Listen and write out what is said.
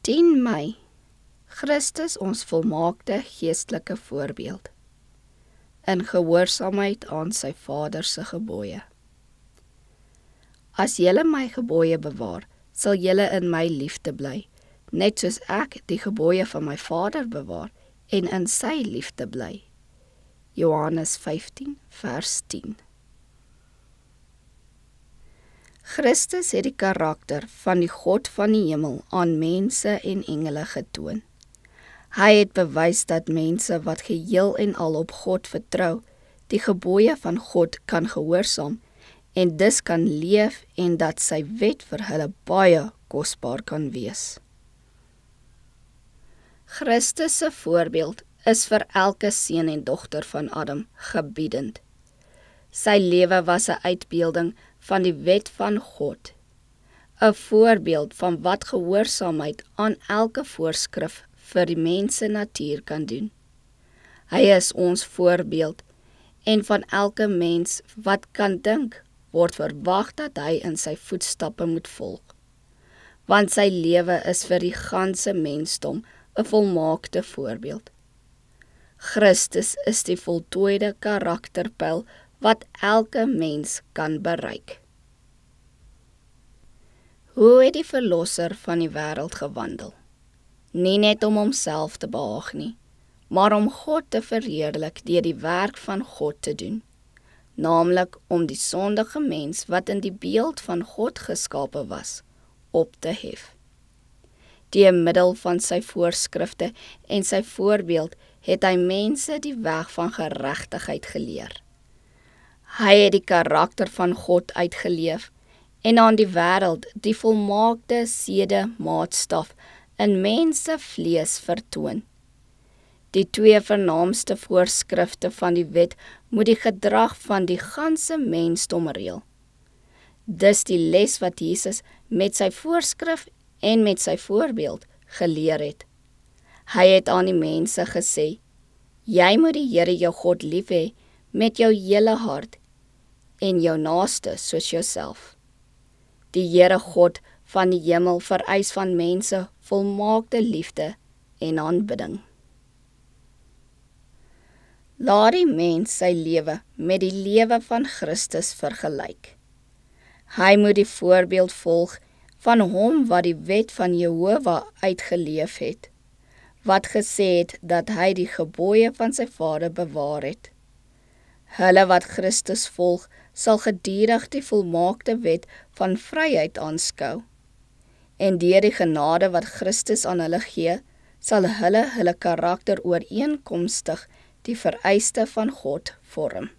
10 Mei, Christus ons volmaakte geestelike voorbeeld, in gehoorsaamheid aan sy Vader se gebooie. As julle my gebooie bewaar, sal julle in my liefde bly, net soos ek die gebooie van my Vader bewaar en in sy liefde bly. Johannes 15 vers 10. Christus het die karakter van die God van die hemel aan mense en engele getoon. Hy het bewys dat mense wat geheel en al op God vertrou, die gebooie van God kan gehoorsaam en dus kan leef en dat sy wet vir hulle baie kosbaar kan wees. Christus se voorbeeld is vir elke seun en dogter van Adam gebiedend. Sy lewe was 'n uitbeelding van die wet van God, 'n voorbeeld van wat gehoorsaamheid aan elke voorskrif vir die mens se natuur kan doen. Hy is ons voorbeeld en van elke mens wat kan dink, word verwag dat hy in sy voetstappe moet volg. Want sy lewe is vir die ganse mensdom 'n volmaakte voorbeeld. Christus is die voltooide karakterpyl wat elke mens kan bereik. Hoe het die Verlosser van die wêreld gewandel? Nie net om homself te behaag nie, maar om God te verheerlik deur die werk van God te doen, naamlik om die sondige mens wat in die beeld van God geskape was, op te hef. Deur middel van sy voorskrifte en sy voorbeeld het hy mense die weg van geregtigheid geleer. Hy het die karakter van God uitgeleef en aan die wêreld die volmaakte sedemaatstaf in mense vlees vertoon. Die 2 vernaamste voorskrifte van die wet moet die gedrag van die ganse mensdom reël. Dis die les wat Jesus met sy voorskrif en met sy voorbeeld geleer het. Hy het aan die mense gesê, jy moet die Here jou God lief hê met jou hele hart en jou naaste soos jouself. Die Here God van die hemel vereis van mense volmaakte liefde en aanbidding. Laat die mens sy lewe met die lewe van Christus vergelyk. Hy moet die voorbeeld volg van hom wat die wet van Jehova uitgeleef het, wat gesê het dat hy die gebooie van sy Vader bewaar het. Hulle wat Christus volg, sal gedurig die volmaakte wet van vryheid aanskou. En deur die genade wat Christus aan hulle gee, sal hulle karakter ooreenkomstig die vereiste van God vorm.